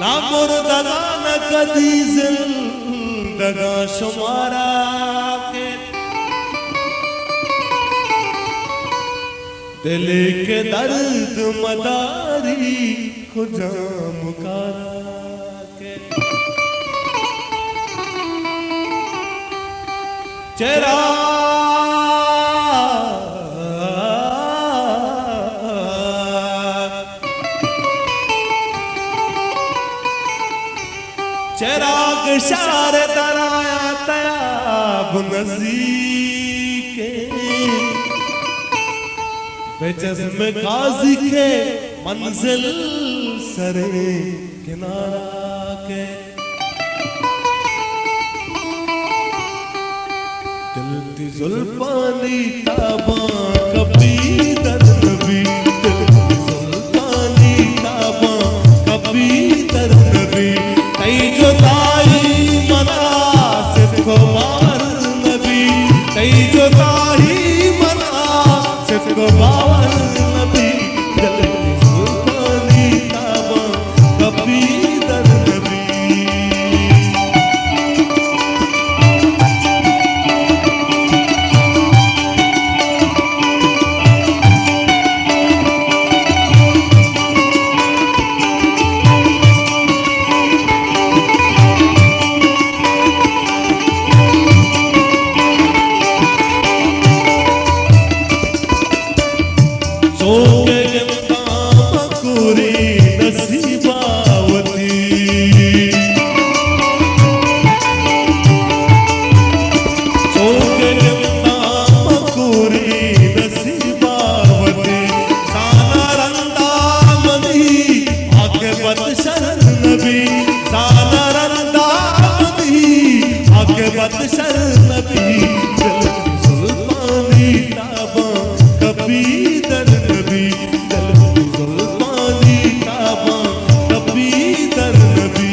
ना मुर्दगा न कदी जिंदगा शुमारा के दिल के दर्द मदारी खुदा मुकारा के चेहरा चिराग शार तराया तयाब नज़ीके बेचस्म काजी के मंजिल सरे किनारा के दिल दी जुल्फानी ताबा कभी दर नबी दिल दी जुल्फानी ताबा कभी दर नबी कई जुदाई मना सिर्फ बार नबी कई जुदाई मना सिर्फ बार नबी दिल की जुल्फानी ताबा कभी दर नबी शर नबी दिल की जुल्फानी ताबा कभी दर नबी दिल की जुल्फानी ताबा कभी दर नबी